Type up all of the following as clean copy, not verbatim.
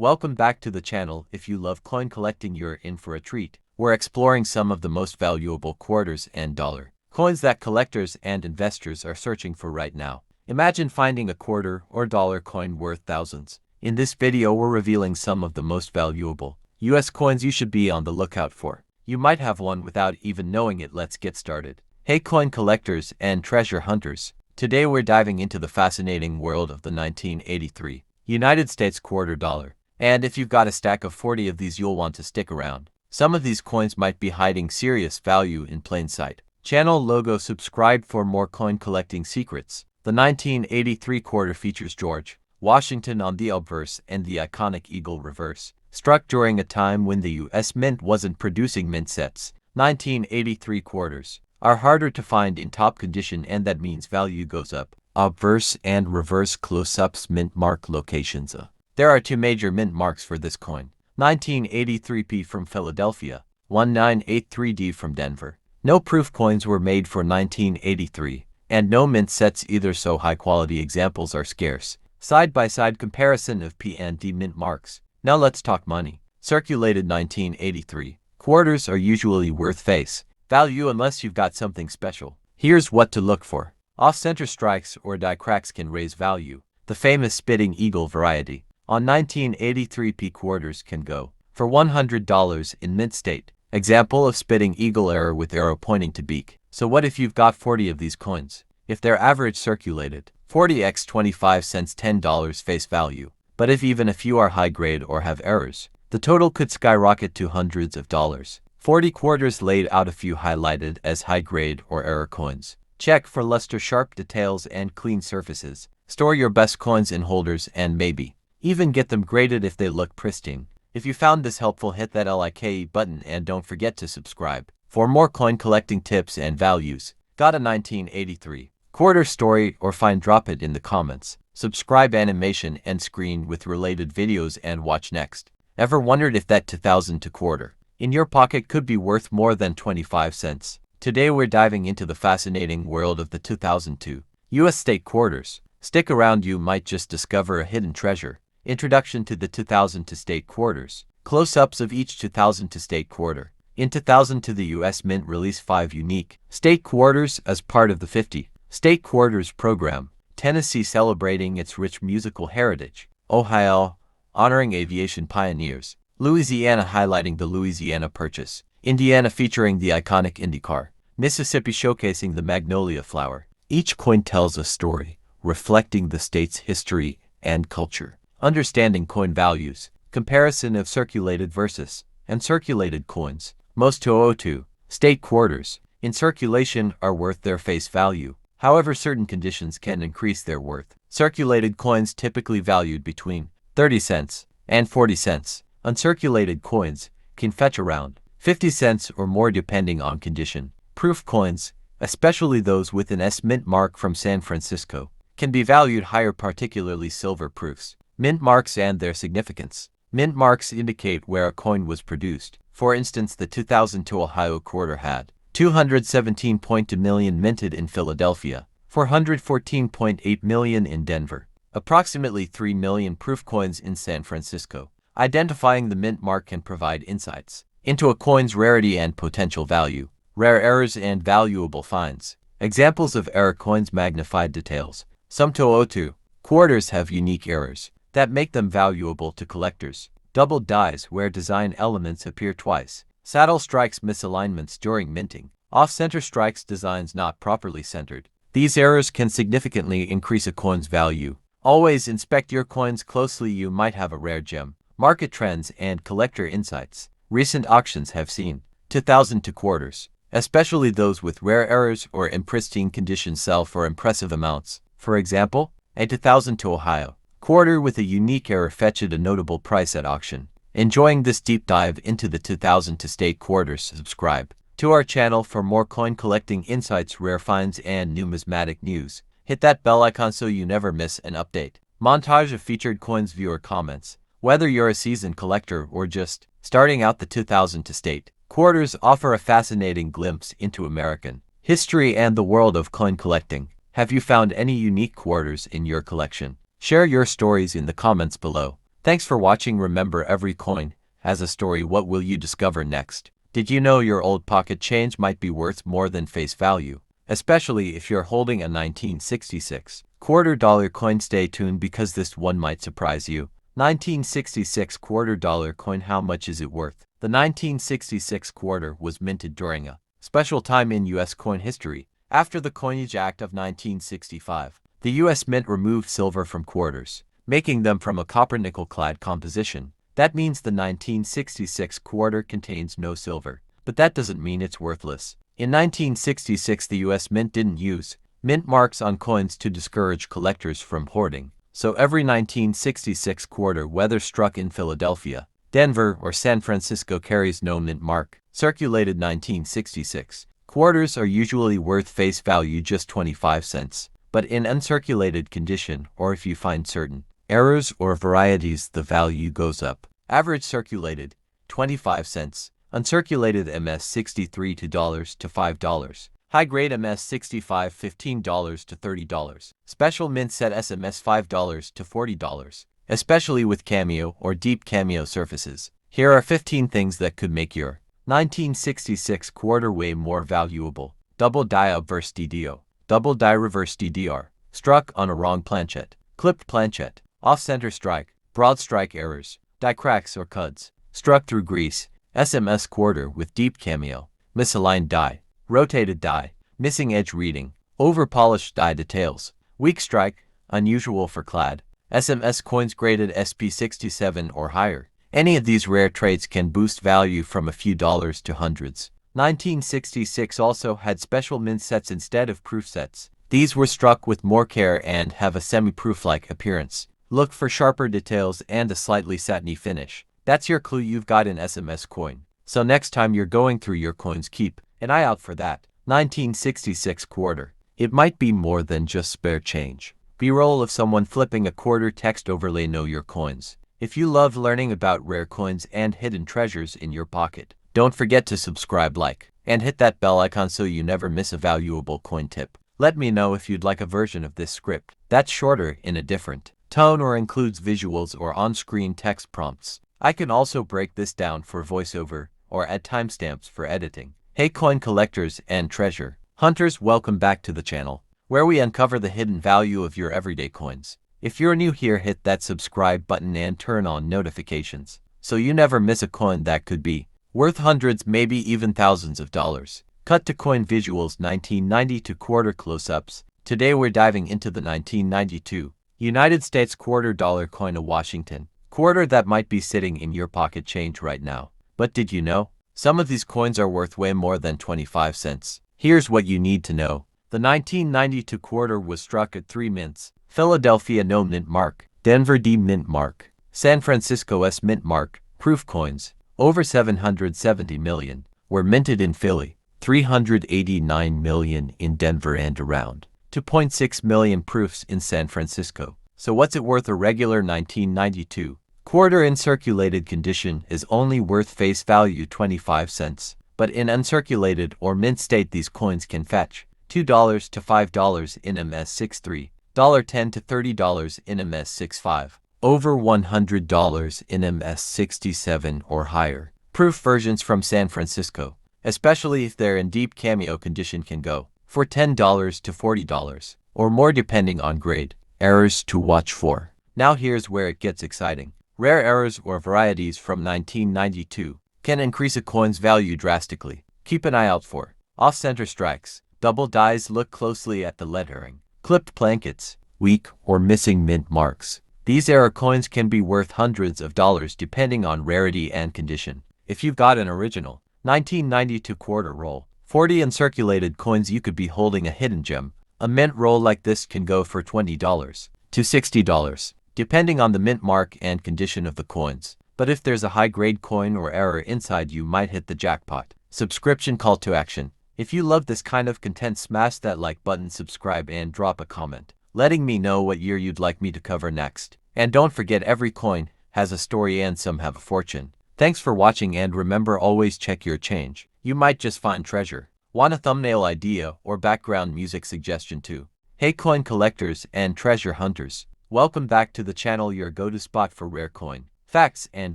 Welcome back to the channel. If you love coin collecting, you're in for a treat. We're exploring some of the most valuable quarters and dollar coins that collectors and investors are searching for right now. Imagine finding a quarter or dollar coin worth thousands. In this video, we're revealing some of the most valuable US coins you should be on the lookout for. You might have one without even knowing it. Let's get started. Hey coin collectors and treasure hunters. Today we're diving into the fascinating world of the 1983 United States quarter dollar. And if you've got a stack of 40 of these, you'll want to stick around. Some of these coins might be hiding serious value in plain sight. Channel logo. Subscribe for more coin collecting secrets. The 1983 quarter features George Washington on the obverse and the iconic eagle reverse, struck during a time when the US Mint wasn't producing mint sets. 1983 quarters are harder to find in top condition, and that means value goes up. Obverse and reverse close-ups. Mint mark locations. There are two major mint marks for this coin. 1983P from Philadelphia, 1983D from Denver. No proof coins were made for 1983, and no mint sets either, so high-quality examples are scarce. Side-by-side comparison of P and D mint marks. Now let's talk money. Circulated 1983 quarters are usually worth face value unless you've got something special. Here's what to look for. Off-center strikes or die cracks can raise value. The famous spitting eagle variety on 1983P quarters can go for $100 in mint state. Example of spitting eagle error with arrow pointing to beak. So what if you've got 40 of these coins? If they're average circulated, 40x 25 cents, $10 face value. But if even a few are high grade or have errors, the total could skyrocket to hundreds of dollars. 40 quarters laid out, a few highlighted as high grade or error coins. Check for luster, sharp details, and clean surfaces. Store your best coins in holders and maybe even get them graded if they look pristine. If you found this helpful, hit that like button and don't forget to subscribe for more coin collecting tips and values. Got a 1983 quarter story or find? Drop it in the comments. Subscribe animation and screen with related videos and watch next. Ever wondered if that 2002 quarter in your pocket could be worth more than 25 cents? Today we're diving into the fascinating world of the 2002 US state quarters. Stick around, you might just discover a hidden treasure. Introduction to the 2002 state quarters. Close-ups of each 2002 state quarter. In 2002, the US Mint released 5 unique state quarters as part of the 50 State Quarters program. Tennessee celebrating its rich musical heritage. Ohio honoring aviation pioneers. Louisiana highlighting the Louisiana Purchase. Indiana featuring the iconic Indy car. Mississippi showcasing the magnolia flower. Each coin tells a story, reflecting the state's history and culture. Understanding coin values. Comparison of circulated versus uncirculated coins. Most 2002 state quarters in circulation are worth their face value. However, certain conditions can increase their worth. Circulated coins typically valued between 30 cents and 40 cents. Uncirculated coins can fetch around 50 cents or more depending on condition. Proof coins, especially those with an S mint mark from San Francisco, can be valued higher, particularly silver proofs. Mint marks and their significance. Mint marks indicate where a coin was produced. For instance, the 2002 Ohio quarter had 217.2 million minted in Philadelphia, 414.8 million in Denver, approximately 3 million proof coins in San Francisco. Identifying the mint mark can provide insights into a coin's rarity and potential value. Rare errors and valuable finds. Examples of error coins. Magnified details. Some 2002 quarters have unique errors that make them valuable to collectors. Doubled dies where design elements appear twice. Saddle strikes, misalignments during minting. Off-center strikes, designs not properly centered. These errors can significantly increase a coin's value. Always inspect your coins closely, you might have a rare gem. Market trends and collector insights. Recent auctions have seen 2002 quarters, especially those with rare errors or in pristine condition, sell for impressive amounts. For example, a 2002 Ohio quarter with a unique error fetched a notable price at auction. Enjoying this deep dive into the 2002 state quarters? Subscribe to our channel for more coin collecting insights, rare finds, and numismatic news. Hit that bell icon so you never miss an update. Montage of featured coins. Viewer comments. Whether you're a seasoned collector or just starting out, the 2002 state quarters offer a fascinating glimpse into American history and the world of coin collecting. Have you found any unique quarters in your collection? Share your stories in the comments below. Thanks for watching. Remember, every coin has a story. What will you discover next? Did you know your old pocket change might be worth more than face value? Especially if you're holding a 1966 quarter-dollar coin. Stay tuned because this one might surprise you. 1966 quarter-dollar coin. How much is it worth? The 1966 quarter was minted during a special time in U.S. coin history. After the Coinage Act of 1965, the U.S. Mint removed silver from quarters, making them from a copper-nickel-clad composition. That means the 1966 quarter contains no silver, but that doesn't mean it's worthless. In 1966, the U.S. Mint didn't use mint marks on coins to discourage collectors from hoarding. So every 1966 quarter, whether struck in Philadelphia, Denver, or San Francisco, carries no mint mark. Circulated 1966 quarters are usually worth face value just 25 cents, but in uncirculated condition, or if you find certain errors or varieties, the value goes up. Average circulated 25 cents. Uncirculated MS 63 $2 to $5. High grade MS 65 $15 to $30. Special mint set SMS $5 to $40, especially with cameo or deep cameo surfaces. Here are 15 things that could make your 1966 quarter way more valuable. Double die obverse DDO. Double die reverse DDR. Struck on a wrong planchet. Clipped planchet. Off-center strike. Broad strike errors. Die cracks or cuds. Struck through grease. SMS quarter with deep cameo. Misaligned die. Rotated die. Missing edge reading. Over-polished die details. Weak strike. Unusual for clad. SMS coins graded SP67 or higher. Any of these rare traits can boost value from a few dollars to hundreds. 1966 also had special mint sets instead of proof sets. These were struck with more care and have a semi-proof-like appearance. Look for sharper details and a slightly satiny finish. That's your clue. You've got an SMS coin. So next time you're going through your coins, keep an eye out for that 1966 quarter. It might be more than just spare change. B-roll of someone flipping a quarter. Text overlay. Know your coins. If you love learning about rare coins and hidden treasures in your pocket, don't forget to subscribe, like, and hit that bell icon so you never miss a valuable coin tip. Let me know if you'd like a version of this script that's shorter, in a different tone, or includes visuals or on-screen text prompts. I can also break this down for voiceover or add timestamps for editing. Hey coin collectors and treasure hunters, welcome back to the channel, where we uncover the hidden value of your everyday coins. If you're new here, hit that subscribe button and turn on notifications so you never miss a coin that could be worth hundreds, maybe even thousands of dollars. Cut to coin visuals. 1992 quarter close-ups. Today we're diving into the 1992 United States quarter-dollar coin, a Washington quarter that might be sitting in your pocket change right now. But did you know some of these coins are worth way more than 25 cents? Here's what you need to know. The 1992 quarter was struck at 3 mints. Philadelphia no mint mark. Denver D mint mark. San Francisco S mint mark. Proof coins, over 770 million, were minted in Philly. 389 million in Denver and around 2.6 million proofs in San Francisco. So what's it worth? A regular 1992 quarter in circulated condition is only worth face value 25 cents. But in uncirculated or mint state, these coins can fetch $2 to $5 in MS63, $10 to $30 in MS65, over $100 in MS67 or higher. Proof versions from San Francisco, especially if they're in deep cameo condition, can go for $10 to $40 or more depending on grade. Errors to watch for. Now here's where it gets exciting. Rare errors or varieties from 1992 can increase a coin's value drastically. Keep an eye out for off-center strikes, double dies. Look closely at the lettering, clipped plankets, weak or missing mint marks. These error coins can be worth hundreds of dollars depending on rarity and condition. If you've got an original 1992 quarter roll, 40 uncirculated coins, you could be holding a hidden gem. A mint roll like this can go for $20 to $60, depending on the mint mark and condition of the coins. But if there's a high-grade coin or error inside, you might hit the jackpot. Subscription call to action. If you love this kind of content, smash that like button, subscribe, and drop a comment, letting me know what year you'd like me to cover next. And don't forget, every coin has a story and some have a fortune. Thanks for watching, and remember, always check your change. You might just find treasure. Want a thumbnail idea or background music suggestion too? Hey coin collectors and treasure hunters, Welcome back to the channel, your go-to spot for rare coin, facts, and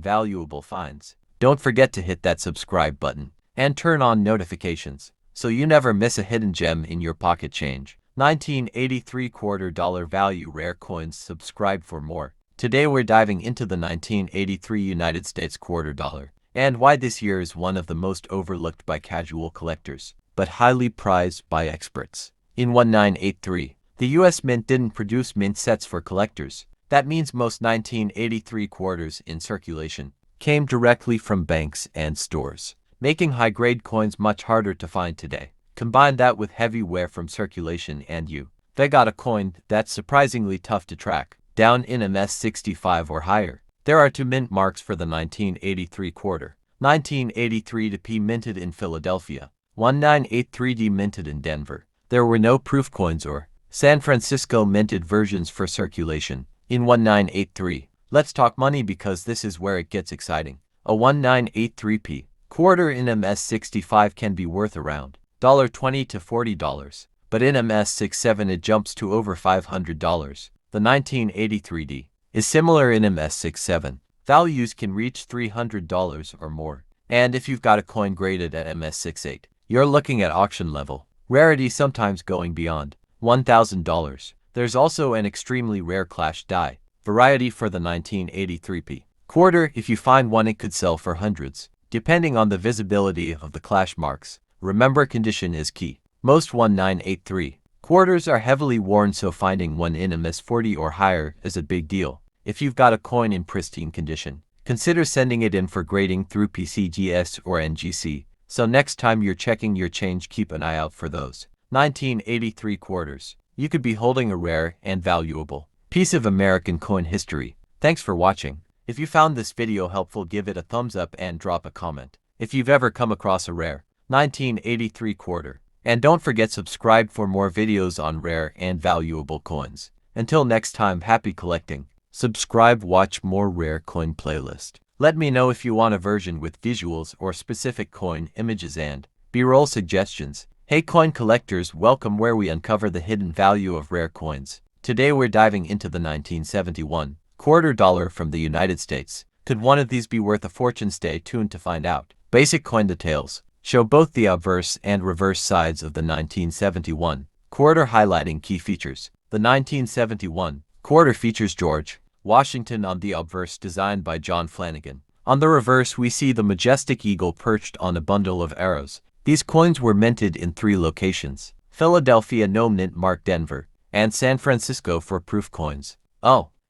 valuable finds. Don't forget to hit that subscribe button and turn on notifications so you never miss a hidden gem in your pocket change. 1983 quarter dollar value rare coins. Subscribe for more. Today we're diving into the 1983 United States quarter dollar and why this year is one of the most overlooked by casual collectors, but highly prized by experts. In 1983, the U.S. Mint didn't produce mint sets for collectors. That means most 1983 quarters in circulation came directly from banks and stores, making high-grade coins much harder to find today. Combine that with heavy wear from circulation and they got a coin that's surprisingly tough to track, down in MS 65 or higher. There are two mint marks for the 1983 quarter. 1983D minted in Philadelphia, 1983D minted in Denver. There were no proof coins or San Francisco minted versions for circulation. In 1983, let's talk money because this is where it gets exciting. A 1983p quarter in MS 65 can be worth around $20 to $40, but in MS 67 it jumps to over $500. The 1983D is similar in MS 67. Values can reach $300 or more. And if you've got a coin graded at MS 68, you're looking at auction level rarity, sometimes going beyond $1,000. There's also an extremely rare clash die variety for the 1983p quarter. If you find one, it could sell for hundreds, depending on the visibility of the clash marks. Remember, condition is key. Most 1983 quarters are heavily worn, so finding one in MS 40 or higher is a big deal. If you've got a coin in pristine condition, consider sending it in for grading through PCGS or NGC. So next time you're checking your change, keep an eye out for those 1983 quarters. You could be holding a rare and valuable piece of American coin history. Thanks for watching. If you found this video helpful, give it a thumbs up and drop a comment if you've ever come across a rare 1983 quarter. And don't forget, subscribe for more videos on rare and valuable coins. Until next time, happy collecting. Subscribe, watch more rare coin playlist. Let me know if you want a version with visuals or specific coin images and B-roll suggestions. Hey coin collectors, welcome where we uncover the hidden value of rare coins. Today we're diving into the 1971 quarter dollar from the United States. Could one of these be worth a fortune? Stay tuned to find out. Basic coin details show both the obverse and reverse sides of the 1971 quarter, highlighting key features. The 1971 quarter features George Washington on the obverse, designed by John Flanagan. On the reverse, we see the majestic eagle perched on a bundle of arrows. These coins were minted in 3 locations: Philadelphia, no mint mark; Denver, and San Francisco for proof coins.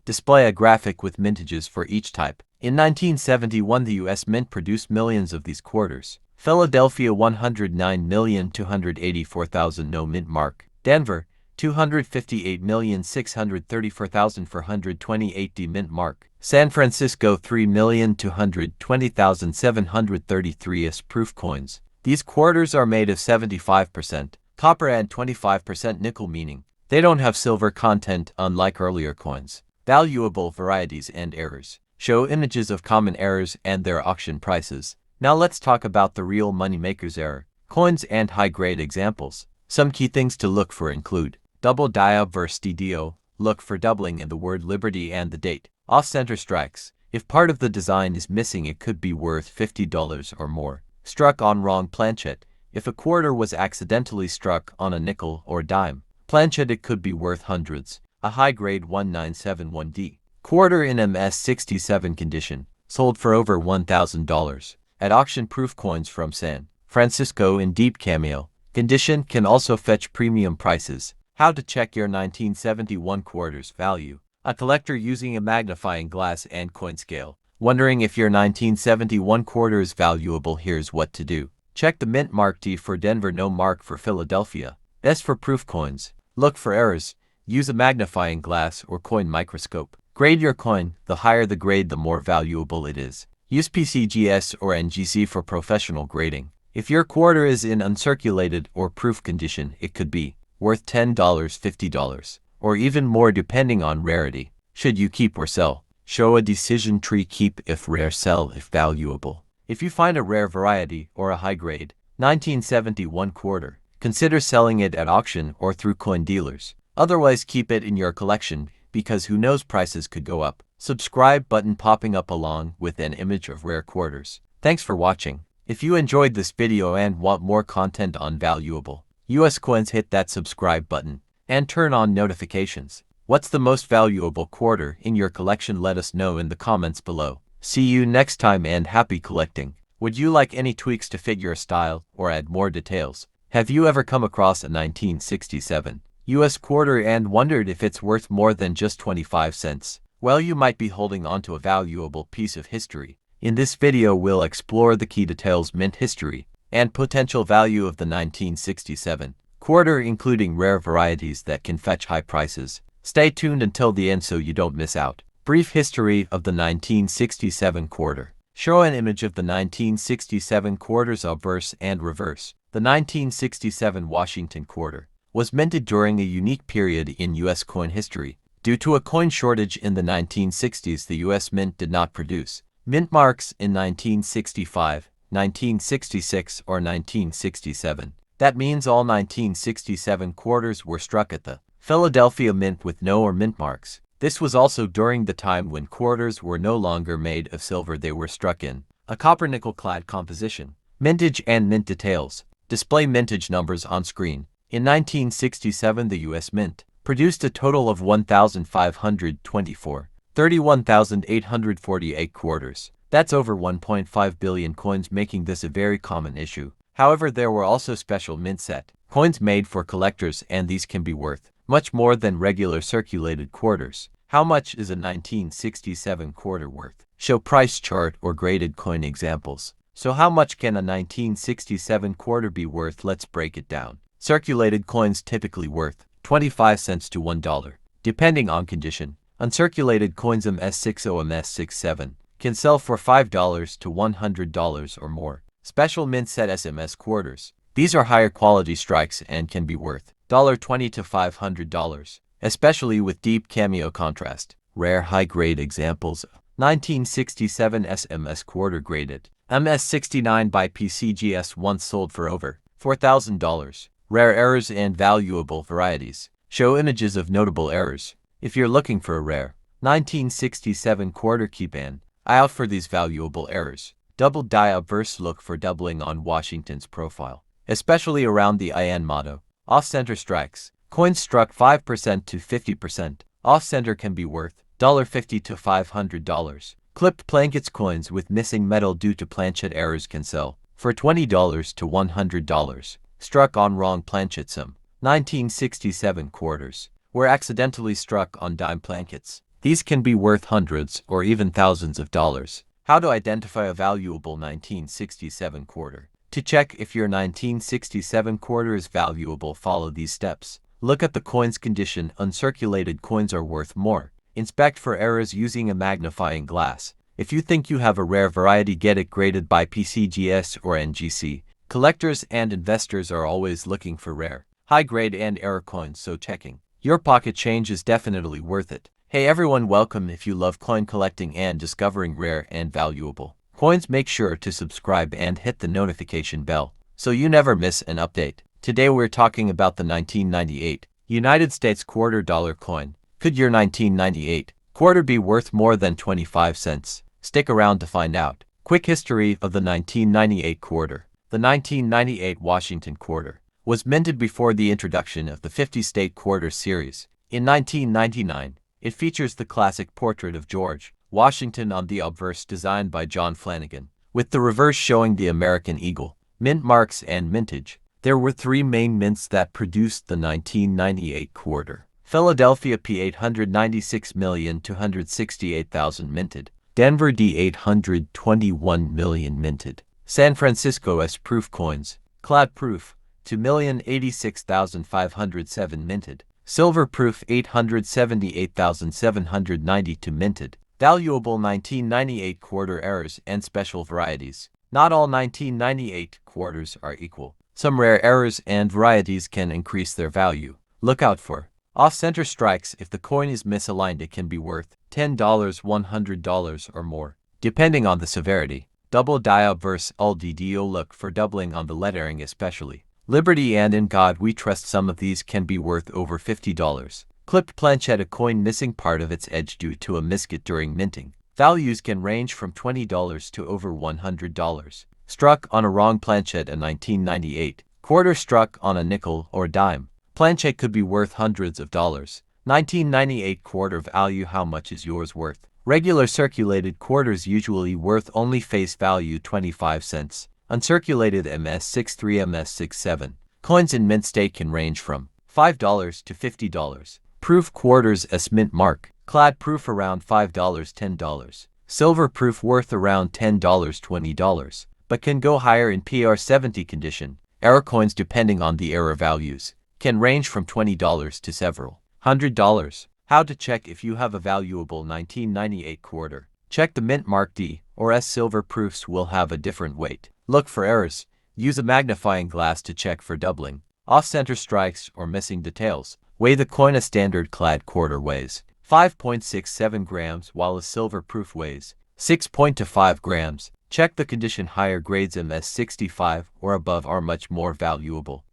Display a graphic with mintages for each type. In 1971, the U.S. Mint produced millions of these quarters. Philadelphia, 109,284,000 no mint mark; Denver, 258,634,428 D mint mark; San Francisco, 3,220,733 S proof coins. These quarters are made of 75% copper and 25% nickel, meaning they don't have silver content unlike earlier coins. Valuable varieties and errors show images of common errors and their auction prices. Now let's talk about the real moneymakers, error coins and high-grade examples. Some key things to look for include double die obverse DDO. Look for doubling in the word liberty and the date. Off-center strikes. If part of the design is missing, it could be worth $50 or more. Struck on wrong planchet. If a quarter was accidentally struck on a nickel or dime planchet, it could be worth hundreds. A high-grade 1971D quarter in MS 67 condition sold for over $1,000 at auction. Proof coins from San Francisco in deep cameo condition can also fetch premium prices. How to check your 1971 quarters value. A collector using a magnifying glass and coin scale. Wondering if your 1971 quarter is valuable? Here's what to do. Check the mint mark: T for Denver, no mark for Philadelphia. S for proof coins. Look for errors. Use a magnifying glass or coin microscope. Grade your coin. The higher the grade, the more valuable it is. Use PCGS or NGC for professional grading. If your quarter is in uncirculated or proof condition, it could be worth $10, $50, or even more depending on rarity. Should you keep or sell? Show a decision tree: keep if rare, sell if valuable. If you find a rare variety or a high-grade 1971 quarter, consider selling it at auction or through coin dealers. Otherwise, keep it in your collection because who knows, prices could go up. Subscribe button popping up along with an image of rare quarters. Thanks for watching. If you enjoyed this video and want more content on valuable US coins, hit that subscribe button and turn on notifications. What's the most valuable quarter in your collection? Let us know in the comments below. See you next time and happy collecting. Would you like any tweaks to fit your style or add more details? Have you ever come across a 1967 US quarter and wondered if it's worth more than just 25 cents? Well, you might be holding onto a valuable piece of history. In this video, we'll explore the key details, mint history, and potential value of the 1967 quarter, including rare varieties that can fetch high prices. Stay tuned until the end so you don't miss out. Brief history of the 1967 quarter. Show an image of the 1967 quarters, obverse and reverse. The 1967 Washington quarter was minted during a unique period in U.S. coin history. Due to a coin shortage in the 1960s, the U.S. Mint did not produce mint marks in 1965, 1966, or 1967. That means all 1967 quarters were struck at the Philadelphia Mint with no or mint marks. This was also during the time when quarters were no longer made of silver. They were struck in a copper-nickel clad composition. Mintage and mint details. Display mintage numbers on screen. In 1967, the U.S. Mint produced a total of 1,524, 31,848 quarters. That's over 1.5 billion coins, making this a very common issue. However, there were also special mint set coins made for collectors, and these can be worth much more than regular circulated quarters. How much is a 1967 quarter worth? Show price chart or graded coin examples. So how much can a 1967 quarter be worth? Let's break it down. Circulated coins typically worth 25 cents to $1, depending on condition. Uncirculated coins MS60 MS67 can sell for $5 to $100 or more. Special mint set SMS quarters. These are higher quality strikes and can be worth $20 to $500, especially with deep cameo contrast. Rare high-grade examples: 1967 SMS quarter graded MS69 by PCGS once sold for over $4,000. Rare errors and valuable varieties. Show images of notable errors. If you're looking for a rare 1967 quarter, keep an eye out for these valuable errors. Double die obverse. Look for doubling on Washington's profile, especially around the IN motto. Off-center strikes. Coins struck 5% to 50% off-center can be worth $50 to $500. Clipped plankets. Coins with missing metal due to planchet errors can sell for $20 to $100. Struck on wrong planchet. Some 1967 quarters were accidentally struck on dime plankets. These can be worth hundreds or even thousands of dollars. How to identify a valuable 1967 quarter? To check if your 1967 quarter is valuable, follow these steps. Look at the coin's condition. Uncirculated coins are worth more. Inspect for errors using a magnifying glass. If you think you have a rare variety, get it graded by PCGS or NGC. Collectors and investors are always looking for rare, high-grade and error coins, so checking your pocket change is definitely worth it. Hey everyone, welcome. If you love coin collecting and discovering rare and valuable coins, make sure to subscribe and hit the notification bell so you never miss an update. Today we're talking about the 1998 United States quarter dollar coin. Could your 1998 quarter be worth more than 25 cents? Stick around to find out. Quick history of the 1998 quarter. The 1998 Washington quarter was minted before the introduction of the 50-state quarter series. In 1999, it features the classic portrait of George Washington on the obverse, designed by John Flanagan, with the reverse showing the American eagle. Mint marks and mintage. There were three main mints that produced the 1998 quarter. Philadelphia P 896,268,000 minted. Denver D 821 million minted. San Francisco S proof coins. Clad proof 2,086,507 minted. Silver proof 878,792 minted. Valuable 1998 quarter errors and special varieties. Not all 1998 quarters are equal. Some rare errors and varieties can increase their value. Look out for off-center strikes. If the coin is misaligned, it can be worth $10, $100 or more, depending on the severity. Double die obverse LDDO. Look for doubling on the lettering, especially Liberty and In God We Trust. Some of these can be worth over $50. Clipped planchette, a coin missing part of its edge due to a miscut during minting. Values can range from $20 to over $100. Struck on a wrong planchette, a 1998 quarter struck on a nickel or dime. Planchette could be worth hundreds of dollars. 1998 quarter value. How much is yours worth? Regular circulated quarters usually worth only face value 25 cents. Uncirculated MS63, MS67 coins in mint state can range from $5 to $50. Proof quarters as mint mark. Clad proof around $5, $10. Silver proof worth around $10, $20, but can go higher in PR70 condition. Error coins, depending on the error values, can range from $20 to several $100. How to check if you have a valuable 1998 quarter. Check the mint mark D or S. Silver proofs will have a different weight. Look for errors. Use a magnifying glass to check for doubling, off-center strikes, or missing details. Weigh the coin. A standard clad quarter weighs 5.67 grams while a silver proof weighs 6.25 grams. Check the condition. Higher grades MS65 or above are much more valuable.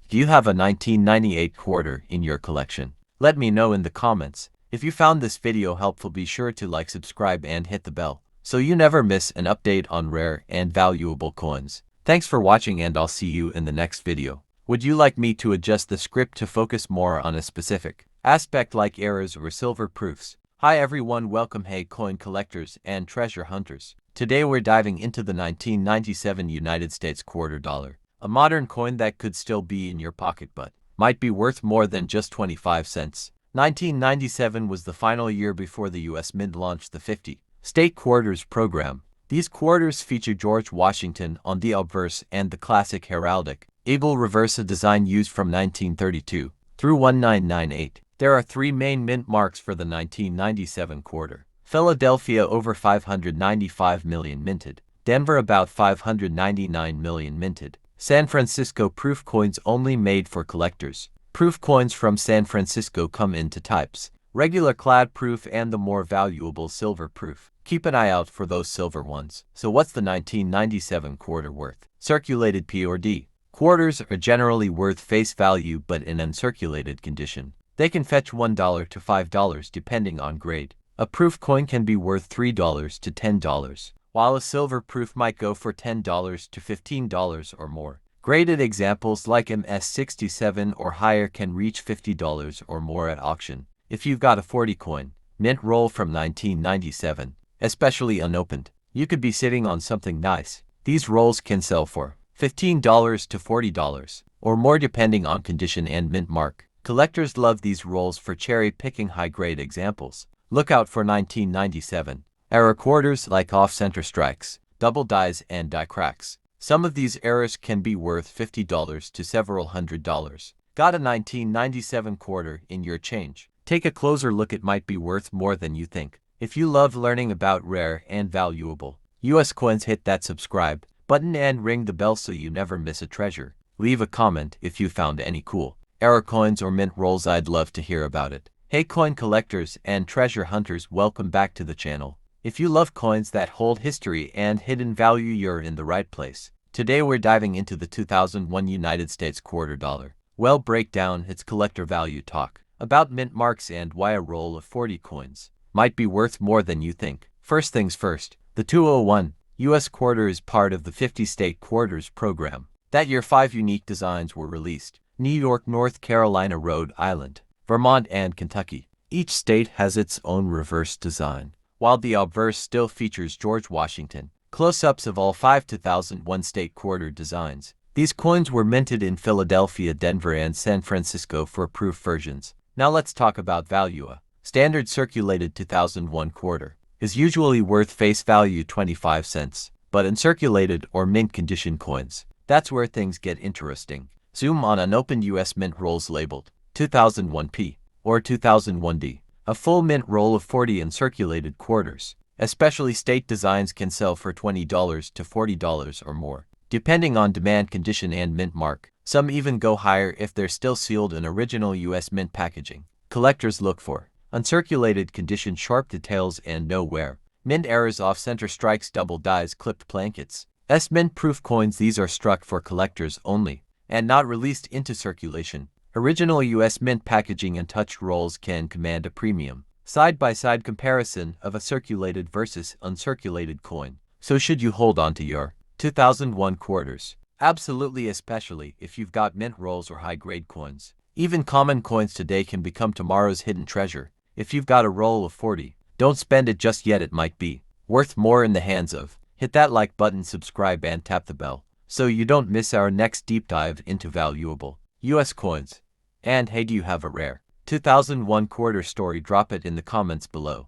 Do you have a 1998 quarter in your collection? Let me know in the comments. If you found this video helpful, be sure to like, subscribe, and hit the bell so you never miss an update on rare and valuable coins. Thanks for watching, and I'll see you in the next video. Would you like me to adjust the script to focus more on a specific aspect like errors or silver proofs? Hi everyone, welcome. Hey coin collectors and treasure hunters. Today we're diving into the 1997 United States quarter dollar, a modern coin that could still be in your pocket but might be worth more than just 25 cents. 1997 was the final year before the U.S. Mint launched the 50 state quarters program. These quarters feature George Washington on the obverse and the classic heraldic eagle reverse, a design used from 1932 through 1998. There are three main mint marks for the 1997 quarter. Philadelphia over 595 million minted. Denver about 599 million minted. San Francisco proof coins only made for collectors. Proof coins from San Francisco come in two types: regular clad proof and the more valuable silver proof. Keep an eye out for those silver ones. So what's the 1997 quarter worth? Circulated P or D. Quarters are generally worth face value, but in uncirculated condition, they can fetch $1 to $5 depending on grade. A proof coin can be worth $3 to $10, while a silver proof might go for $10 to $15 or more. Graded examples like MS67 or higher can reach $50 or more at auction. If you've got a 40 coin mint roll from 1997, especially unopened, you could be sitting on something nice. These rolls can sell for $15 to $40 or more depending on condition and mint mark. Collectors love these rolls for cherry-picking high-grade examples. Look out for 1997 error quarters like off-center strikes, double dies, and die cracks. Some of these errors can be worth $50 to several $100. Got a 1997 quarter in your change? Take a closer look. It might be worth more than you think. If you love learning about rare and valuable U.S. coins, hit that subscribe button and ring the bell so you never miss a treasure. Leave a comment if you found any cool error coins or mint rolls. I'd love to hear about it. Hey coin collectors and treasure hunters, welcome back to the channel. If you love coins that hold history and hidden value, you're in the right place. Today we're diving into the 2001 United States quarter dollar. We'll break down its collector value, talk about mint marks, and why a roll of 40 coins might be worth more than you think. First things first, the 2001 U.S. quarter is part of the 50 state quarters program. That year 5 unique designs were released: New York, North Carolina, Rhode Island, Vermont, and Kentucky. Each state has its own reverse design, while the obverse still features George Washington. Close-ups of all 5 2001 state quarter designs. These coins were minted in Philadelphia, Denver, and San Francisco for proof versions. Now let's talk about value. A standard circulated 2001 quarter is usually worth face value 25 cents, but uncirculated or mint condition coins, that's where things get interesting. Zoom on unopened U.S. mint rolls labeled 2001P or 2001D. A full mint roll of 40 uncirculated quarters, especially state designs, can sell for $20 to $40 or more, depending on demand, condition, and mint mark. Some even go higher if they're still sealed in original U.S. mint packaging. Collectors look for uncirculated condition, sharp details, and no wear. Mint errors, off-center strikes, double dies, clipped blankets. Mint proof coins, these are struck for collectors only and not released into circulation. Original US Mint packaging and touch rolls can command a premium. Side-by-side comparison of a circulated versus uncirculated coin. So should you hold on to your 2001 quarters? Absolutely, especially if you've got mint rolls or high-grade coins. Even common coins today can become tomorrow's hidden treasure. If you've got a roll of 40, don't spend it just yet, it might be worth more in the hands of. Hit that like button, subscribe and tap the bell so you don't miss our next deep dive into valuable US coins. And hey, do you have a rare 2001 quarter story? Drop it in the comments below.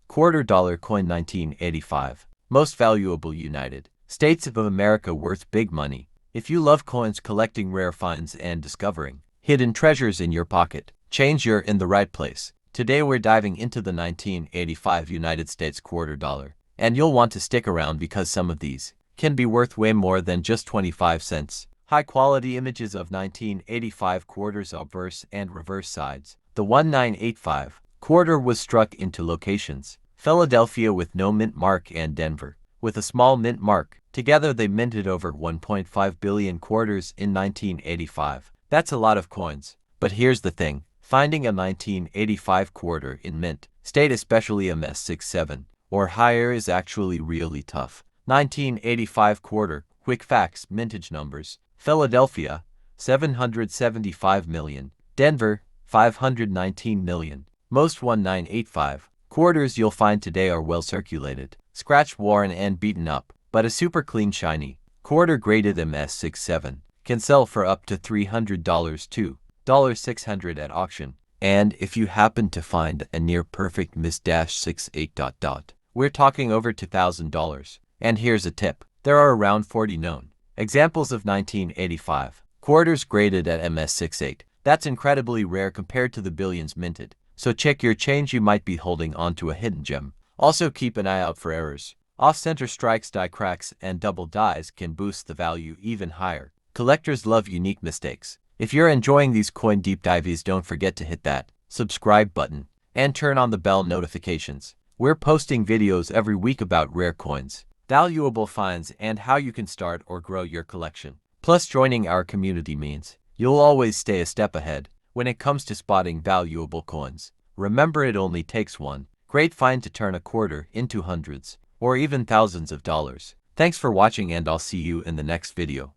Quarter dollar coin 1985. Most valuable United States of America, worth big money. If you love coins, collecting rare finds and discovering hidden treasures in your pocket, change, you're in the right place. Today we're diving into the 1985 United States quarter dollar, and you'll want to stick around because some of these can be worth way more than just 25 cents. High-quality images of 1985 quarters, obverse and reverse sides. The 1985 quarter was struck into locations: Philadelphia with no mint mark and Denver with a small mint mark. Together they minted over 1.5 billion quarters in 1985. That's a lot of coins. But here's the thing, finding a 1985 quarter in mint state, especially MS67 or higher, is actually really tough. 1985 quarter, quick facts, mintage numbers: Philadelphia, 775 million. Denver, 519 million. Most 1985 quarters you'll find today are well circulated, scratch worn and beaten up, but a super clean shiny quarter graded MS67 can sell for up to $300 to $600 at auction. And if you happen to find a near perfect MS-68 we're talking over $2,000. And here's a tip: there are around 40 known examples of 1985 quarters graded at MS-68. That's incredibly rare compared to the billions minted. So check your change, you might be holding onto a hidden gem. Also keep an eye out for errors. Off-center strikes, die cracks, and double dies can boost the value even higher. Collectors love unique mistakes. If you're enjoying these coin deep dives, don't forget to hit that subscribe button and turn on the bell notifications. We're posting videos every week about rare coins, valuable finds, and how you can start or grow your collection. Plus, joining our community means you'll always stay a step ahead when it comes to spotting valuable coins. Remember, it only takes one great find to turn a quarter into hundreds or even thousands of dollars. Thanks for watching, and I'll see you in the next video.